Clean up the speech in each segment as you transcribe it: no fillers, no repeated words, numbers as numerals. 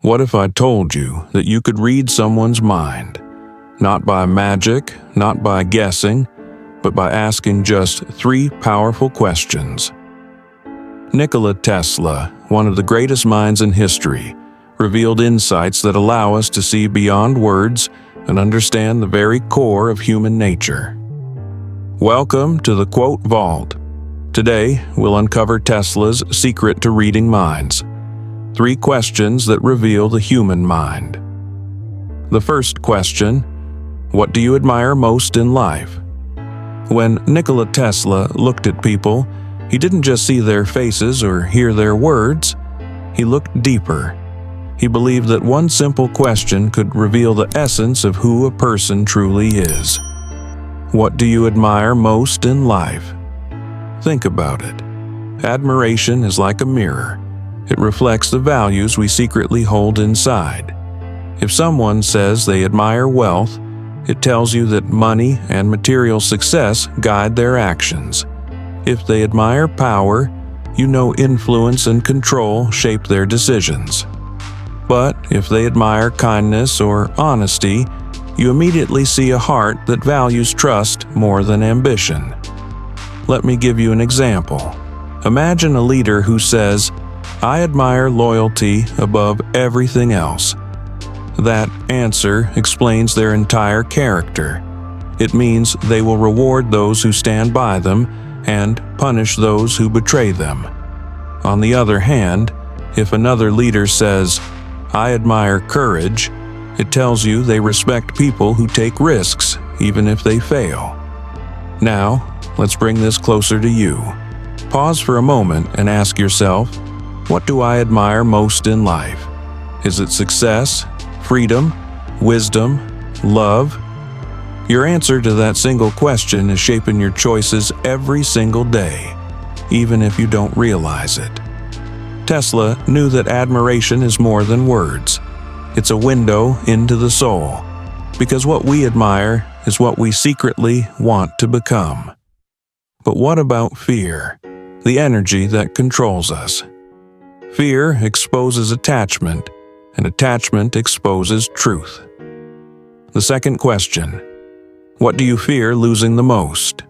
What if I told you that you could read someone's mind? Not by magic, not by guessing, but by asking just 3 powerful questions. Nikola Tesla, one of the greatest minds in history, revealed insights that allow us to see beyond words and understand the very core of human nature. Welcome to the Quote Vault. Today, we'll uncover Tesla's secret to reading minds. 3 questions that reveal the human mind. The first question: what do you admire most in life? When Nikola Tesla looked at people, he didn't just see their faces or hear their words. He looked deeper. He believed that one simple question could reveal the essence of who a person truly is. What do you admire most in life? Think about it. Admiration is like a mirror. It reflects the values we secretly hold inside. If someone says they admire wealth, it tells you that money and material success guide their actions. If they admire power, you know influence and control shape their decisions. But if they admire kindness or honesty, you immediately see a heart that values trust more than ambition. Let me give you an example. Imagine a leader who says, "I admire loyalty above everything else." That answer explains their entire character. It means they will reward those who stand by them and punish those who betray them. On the other hand, if another leader says, "I admire courage," it tells you they respect people who take risks, even if they fail. Now, let's bring this closer to you. Pause for a moment and ask yourself, what do I admire most in life? Is it success, freedom, wisdom, love? Your answer to that single question is shaping your choices every single day, even if you don't realize it. Tesla knew that admiration is more than words. It's a window into the soul, because what we admire is what we secretly want to become. But what about fear, the energy that controls us? Fear exposes attachment, and attachment exposes truth. The second question: what do you fear losing the most?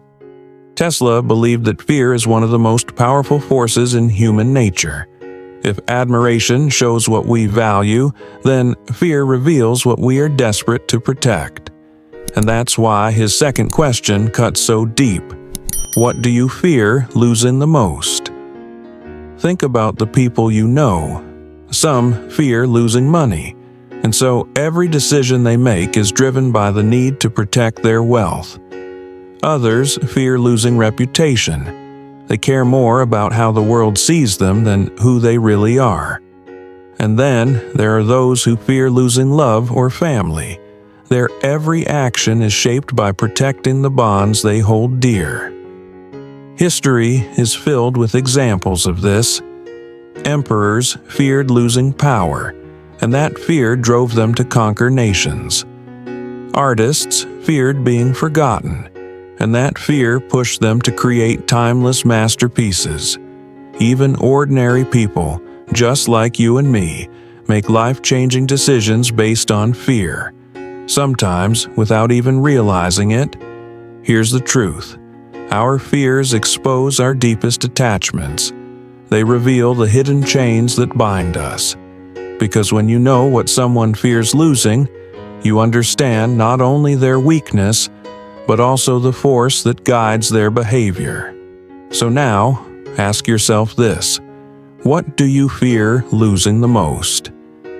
Tesla believed that fear is one of the most powerful forces in human nature. If admiration shows what we value, then fear reveals what we are desperate to protect. And that's why his second question cuts so deep. What do you fear losing the most? Think about the people you know. Some fear losing money, and so every decision they make is driven by the need to protect their wealth. Others fear losing reputation. They care more about how the world sees them than who they really are. And then there are those who fear losing love or family. Their every action is shaped by protecting the bonds they hold dear. History is filled with examples of this. Emperors feared losing power, and that fear drove them to conquer nations. Artists feared being forgotten, and that fear pushed them to create timeless masterpieces. Even ordinary people, just like you and me, make life-changing decisions based on fear, sometimes without even realizing it. Here's the truth: our fears expose our deepest attachments. They reveal the hidden chains that bind us. Because when you know what someone fears losing, you understand not only their weakness, but also the force that guides their behavior. So now, ask yourself this: what do you fear losing the most?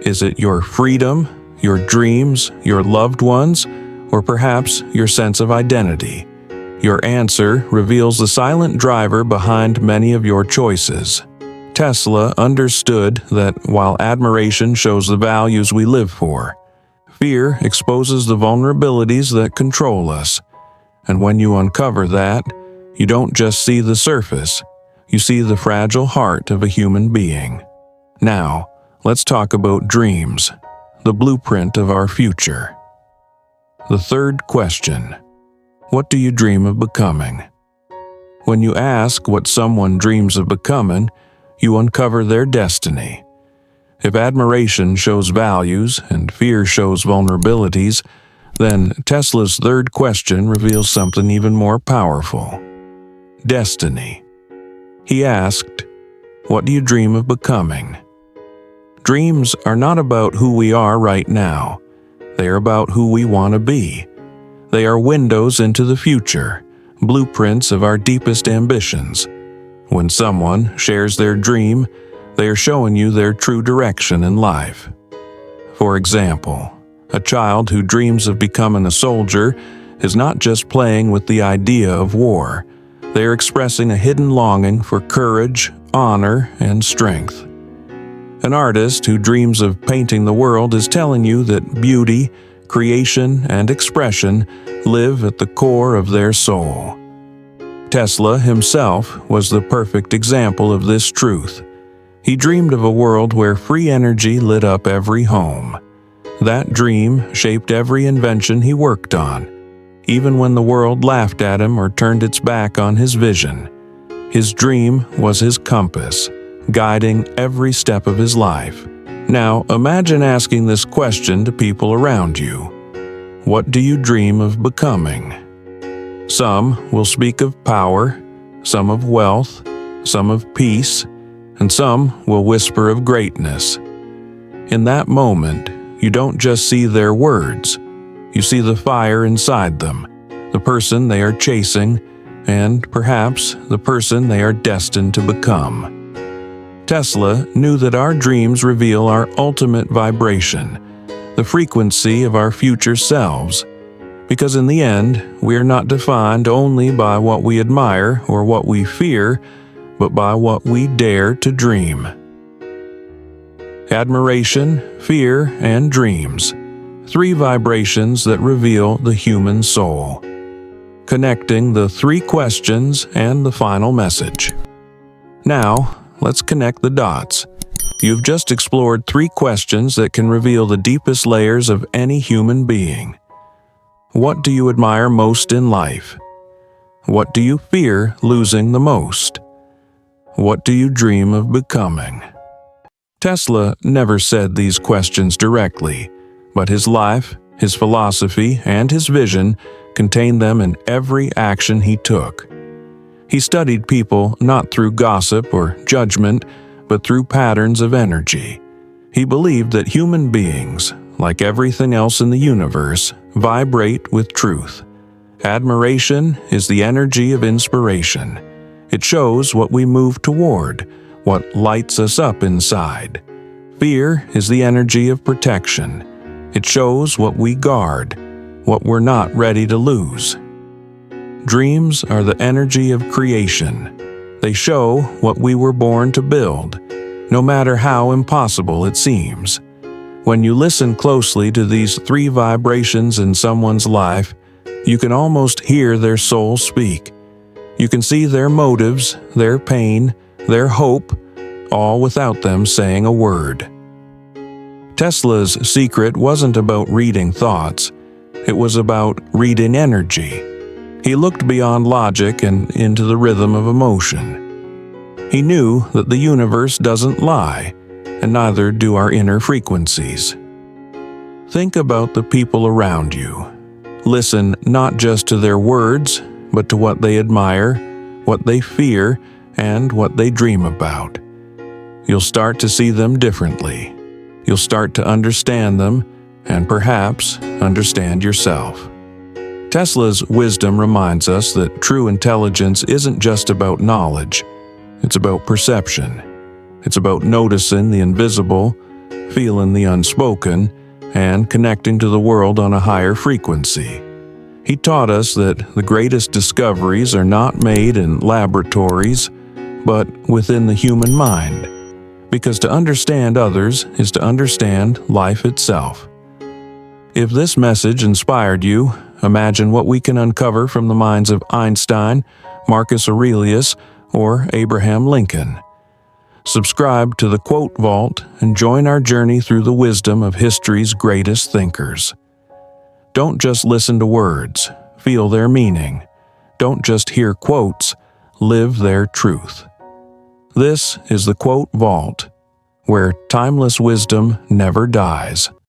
Is it your freedom, your dreams, your loved ones, or perhaps your sense of identity? Your answer reveals the silent driver behind many of your choices. Tesla understood that while admiration shows the values we live for, fear exposes the vulnerabilities that control us. And when you uncover that, you don't just see the surface, you see the fragile heart of a human being. Now, let's talk about dreams, the blueprint of our future. The third question: what do you dream of becoming? When you ask what someone dreams of becoming, you uncover their destiny. If admiration shows values and fear shows vulnerabilities, then Tesla's third question reveals something even more powerful: destiny. He asked, "What do you dream of becoming?" Dreams are not about who we are right now. They are about who we want to be. They are windows into the future, blueprints of our deepest ambitions. When someone shares their dream, they are showing you their true direction in life. For example, a child who dreams of becoming a soldier is not just playing with the idea of war. They are expressing a hidden longing for courage, honor, and strength. An artist who dreams of painting the world is telling you that beauty, creation, and expression live at the core of their soul. Tesla himself was the perfect example of this truth. He dreamed of a world where free energy lit up every home. That dream shaped every invention he worked on, even when the world laughed at him or turned its back on his vision. His dream was his compass, guiding every step of his life. Now, imagine asking this question to people around you. What do you dream of becoming? Some will speak of power, some of wealth, some of peace, and some will whisper of greatness. In that moment, you don't just see their words. You see the fire inside them, the person they are chasing, and perhaps the person they are destined to become. Tesla knew that our dreams reveal our ultimate vibration, the frequency of our future selves, because in the end, we are not defined only by what we admire or what we fear, but by what we dare to dream. Admiration, fear, and dreams. 3 vibrations that reveal the human soul. Connecting the 3 questions and the final message. Now, let's connect the dots. You've just explored 3 questions that can reveal the deepest layers of any human being. What do you admire most in life? What do you fear losing the most? What do you dream of becoming? Tesla never said these questions directly, but his life, his philosophy, and his vision contained them in every action he took. He studied people not through gossip or judgment, but through patterns of energy. He believed that human beings, like everything else in the universe, vibrate with truth. Admiration is the energy of inspiration. It shows what we move toward, what lights us up inside. Fear is the energy of protection. It shows what we guard, what we're not ready to lose. Dreams are the energy of creation. They show what we were born to build, no matter how impossible it seems. When you listen closely to these 3 vibrations in someone's life, you can almost hear their soul speak. You can see their motives, their pain, their hope, all without them saying a word. Tesla's secret wasn't about reading thoughts. It was about reading energy. He looked beyond logic and into the rhythm of emotion. He knew that the universe doesn't lie, and neither do our inner frequencies. Think about the people around you. Listen not just to their words, but to what they admire, what they fear, and what they dream about. You'll start to see them differently. You'll start to understand them, and perhaps understand yourself. Tesla's wisdom reminds us that true intelligence isn't just about knowledge. It's about perception. It's about noticing the invisible, feeling the unspoken, and connecting to the world on a higher frequency. He taught us that the greatest discoveries are not made in laboratories, but within the human mind, because to understand others is to understand life itself. If this message inspired you, imagine what we can uncover from the minds of Einstein, Marcus Aurelius, or Abraham Lincoln. Subscribe to the Quote Vault and join our journey through the wisdom of history's greatest thinkers. Don't just listen to words, feel their meaning. Don't just hear quotes, live their truth. This is the Quote Vault, where timeless wisdom never dies.